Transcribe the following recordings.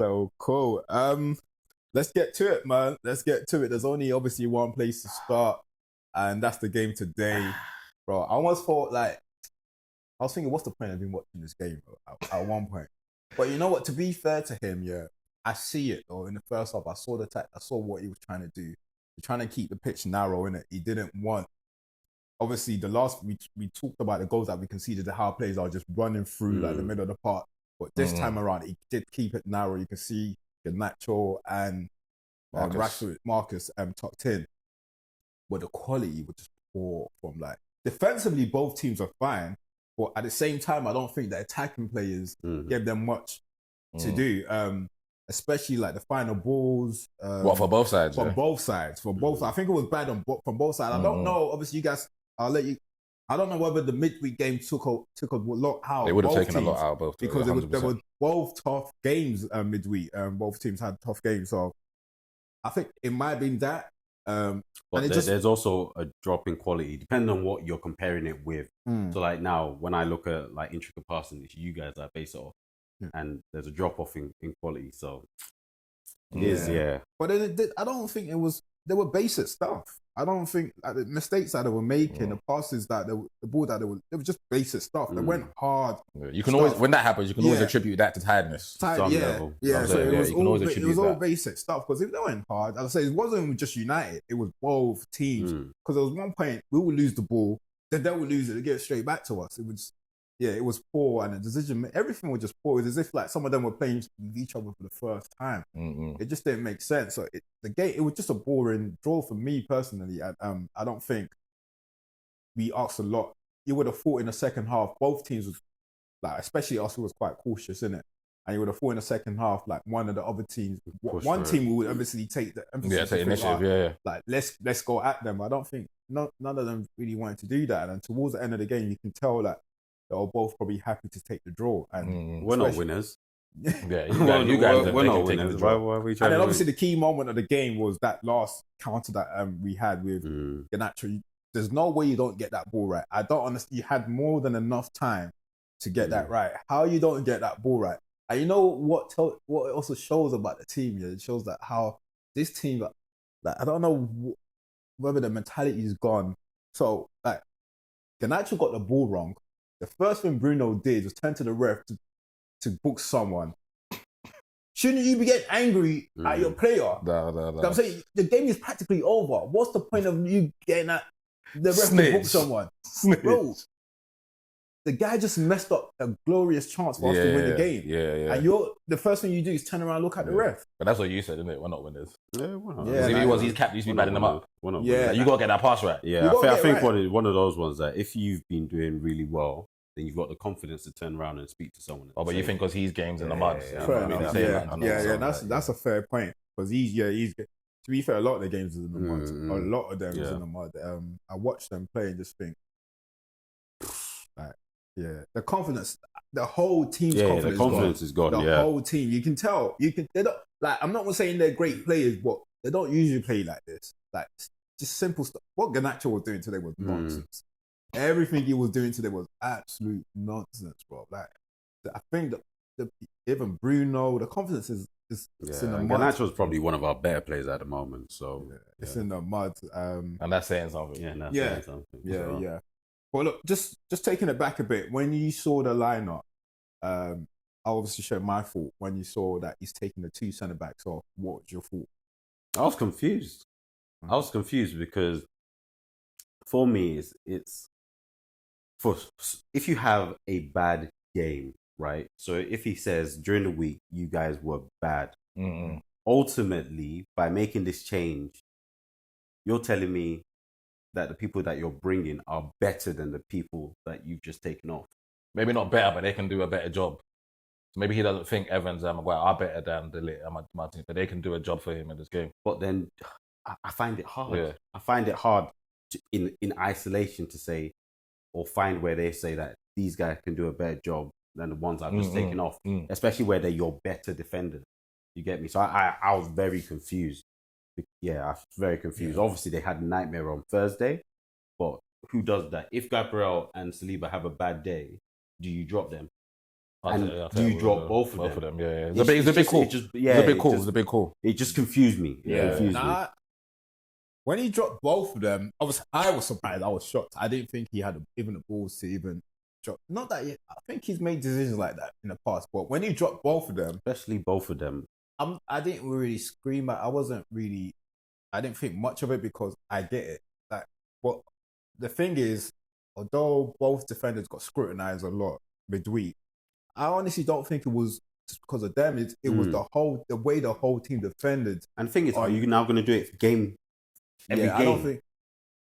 So cool. Let's get to it, man. Let's get to it. There's only obviously one place to start, and that's the game today, bro. I almost thought like I was thinking, what's the point of him watching this game, bro, at one point? But you know what? To be fair to him, yeah, I see it though. In the first half, I saw the I saw what he was trying to do. He's trying to keep the pitch narrow, innit? He didn't want. Obviously, the last we talked about the goals that we conceded, how players are just running through like the middle of the park. But this time around, he did keep it narrow. You can see Garnacho and Marcus tucked in, but the quality was just poor from like defensively. Both teams are fine, but at the same time, I don't think the attacking players gave them much to do. Especially like the final balls. What for both sides? For both sides. I think it was bad from both sides. I don't know. Obviously, you guys. I'll let you. I don't know whether the midweek game took a lot out. They would have taken a lot out both because there were both tough games midweek. Both teams had tough games, so I think it might have been that. But there's also a drop in quality, depending on what you're comparing it with. So like now, when I look at like intricate passing, it's you guys that base it off, and there's a drop off in quality. So it is. But I don't think it was. There were basic stuff. I don't think like, the mistakes that they were making, the passes that the ball that they were just basic stuff. They went hard. You can always, when that happens, you can always attribute that to tiredness. Level. So it was all basic stuff. Because if they went hard, as I say, it wasn't just United. It was both teams. Because there was one point we would lose the ball, then they would lose it to get it straight back to us. It was. It was poor, and the decision, everything was just poor. It was as if like some of them were playing with each other for the first time. It just didn't make sense. So it was just a boring draw for me personally. I don't think we asked a lot. You would have thought in the second half, both teams was like, especially us, who was quite cautious in it. And you would have thought in the second half, like one of the other teams, one team would obviously take the emphasis. Take initiative. Like let's go at them. I don't think none of them really wanted to do that. And towards the end of the game, you can tell that. They were both probably happy to take the draw, and we're not winners. You guys we're not winners. Why are we trying? And then obviously the key moment of the game was that last counter that we had with Garnacho. There's no way you don't get that ball right. I don't understand. You had more than enough time to get that right. How you don't get that ball right? And you know what it also shows about the team. Yeah, it shows that how this team, like I don't know whether the mentality is gone. So like Garnacho got the ball wrong. The first thing Bruno did was turn to the ref to book someone. Shouldn't you be getting angry at your player? I'm saying the game is practically over. What's the point of you getting at the ref to book someone? Bro, the guy just messed up a glorious chance for us to win the game. And the first thing you do is turn around and look at the ref. But that's what you said, isn't it? We're not winners. Yeah, we're not. He's capped, he's been batting them up. Like, you got to get that pass right. Yeah, I think one of those ones that if you've been doing really well, then you've got the confidence to turn around and speak to someone. But you think because he's games in the mud? That's a fair point. Because he's to be fair, a lot of the games is in the mud. A lot of them is in the mud. I watch them play and just think, like, the confidence, the whole team's confidence is gone. The whole team, you can tell. They don't like. I'm not saying they're great players, but they don't usually play like this. Like just simple stuff. What Garnacho was doing today was nonsense. Everything he was doing today was absolute nonsense, bro. Like, I think that even Bruno, the confidence is in the mud. Garnacho's probably one of our better players at the moment. So it's in the mud. And that's saying something. Saying something. Yeah. Well, look, just taking it back a bit. When you saw the lineup, I obviously shared my thought. When you saw that he's taking the two centre backs off, what was your thought? I was confused. Because for me, it's if you have a bad game, right? So if he says during the week you guys were bad, ultimately by making this change, you're telling me that the people that you're bringing are better than the people that you've just taken off. Maybe not better, but they can do a better job. So maybe he doesn't think Evans and Maguire are better than the Martin, but they can do a job for him in this game. But then I find it hard. Yeah. I find it hard in isolation to say, or find where they say that these guys can do a better job than the ones I've just taken off, especially where they're your better defenders. You get me? So I was very confused. Yeah, I was very confused. Yeah. Obviously, they had a nightmare on Thursday, but who does that? If Gabriel and Saliba have a bad day, do you drop them? And do you drop both of them? Yeah, yeah. It's a bit cool. It's a bit cool. It just confused me. It confused me. When he dropped both of them, obviously I was surprised. I was shocked. I didn't think he had even the balls to even drop. Not that I think he's made decisions like that in the past, but when he dropped both of them, especially both of them, I didn't really scream at. I didn't think much of it because I get it. Like, but the thing is, although both defenders got scrutinized a lot midweek, I honestly don't think it was just because of them. It was the way the whole team defended. And the thing is, are you now going to do it every game? I don't think.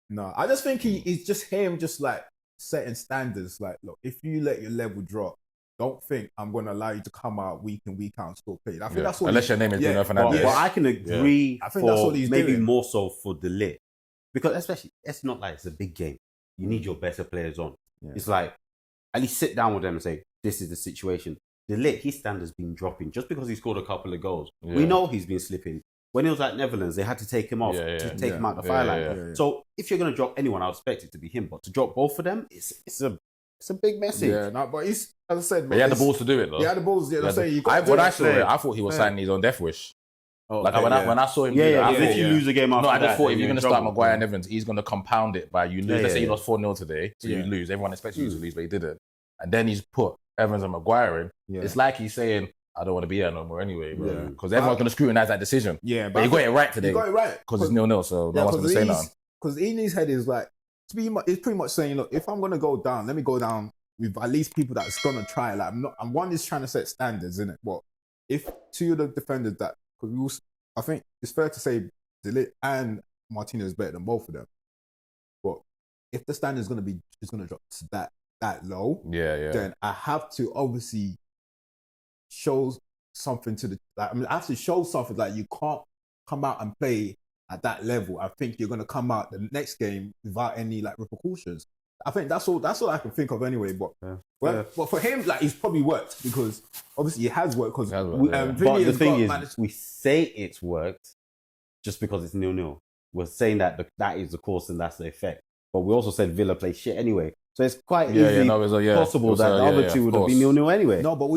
No, I just think it's just him, just like setting standards. Like, look, if you let your level drop, don't think I'm going to allow you to come out week in, week out and still play. I think that's what. Unless your name is Bruno Fernandes. Well, I can agree. I think that's what he's maybe doing. more so for the lit, because especially it's not like it's a big game. You need your better players on. Yeah. It's like at least sit down with them and say, "This is the situation." The lit, his standards been dropping just because he scored a couple of goals. Yeah. We know he's been slipping. When he was at Netherlands, they had to take him off to take him out the fire line. So if you're going to drop anyone, I would expect it to be him. But to drop both of them, it's a big message. Yeah, no, but he's, as I said, but he had the balls to do it though. He had the balls. Yeah, when I saw it, I thought he was signing his own death wish. Oh, like when I saw him, if you lose a game after I just thought if you're going to start Maguire and Evans, he's going to compound it by you lose. Let's say you lost 4-0 today, so you lose. Everyone expects you to lose, but he didn't. And then he's put Evans and Maguire in. Yeah. It's like he's saying, I don't want to be here no more anyway, bro. Because everyone's going to scrutinise that decision. Yeah, but he got it right today. He got it right. Because it's 0-0, so no one's going to say nothing. Because in his head is like, it's pretty much saying, look, if I'm going to go down, let me go down with at least people that's going to try. Like, I'm one is trying to set standards, isn't it? But if two of the defenders that, because I think it's fair to say De Ligt and Martinez is better than both of them. But if the standard is going to drop to that low, then I have to obviously show something to I have to show something like you can't come out and play at that level. I think you're going to come out the next game without any like repercussions. I think that's all I can think of anyway. But but for him, like, it's probably worked because obviously it has worked. Because but the thing is, we say it's worked just because it's 0-0. We're saying that that is the cause and that's the effect. But we also said Villa play shit anyway. So it's quite possible that the other two would have been 0-0 anyway. No, but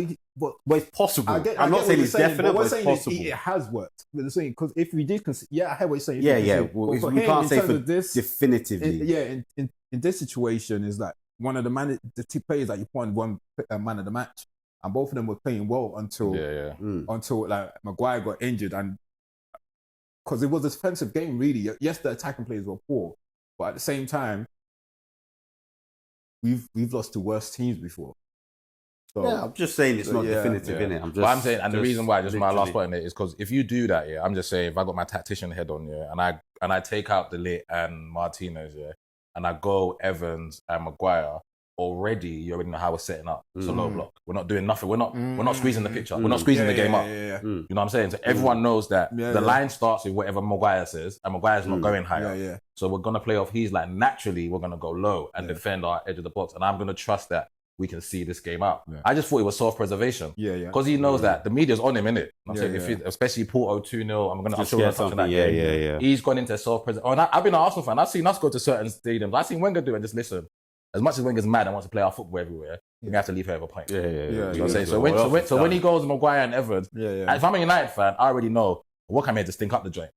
it's possible. I'm not saying it's definite, but it's possible. It has worked. Because if we did consider, I heard what you're saying. We can't say for this definitively. In this situation, is like one of the two players that you put on one man of the match, and both of them were playing well until like Maguire got injured, and because it was a defensive game really. Yes, the attacking players were poor, but at the same time, we've lost to worse teams before. So, I'm just saying it's not definitive, innit? I'm saying, and the reason why, just my last point in it is because if you do that, I'm just saying, if I got my tactician head on, and I take out De Ligt and Martinez, and I go Evans and Maguire, already you already know how we're setting up. It's a low block. We're not doing nothing. We're not squeezing the pitch up. We're not squeezing the game up. You know what I'm saying? So everyone knows that the line starts with whatever Maguire says, and Maguire's not going higher. So we're gonna play off. He's like, naturally we're gonna go low and defend our edge of the box, and I'm gonna trust that we can see this game out. I just thought it was self-preservation. Because he knows that the media's on him, innit? Especially Porto 2-0, I'm sure we're touching that game. He's gone into self-preservation. I've been an Arsenal fan. I've seen us go to certain stadiums. I've seen Wenger do it and just listen. As much as Wenger's mad and wants to play our football everywhere, we're gonna have to leave here with a point. You know what I'm saying? So when he goes Maguire and Evans, if I'm a United fan, I already know, what come here to stink up the joint.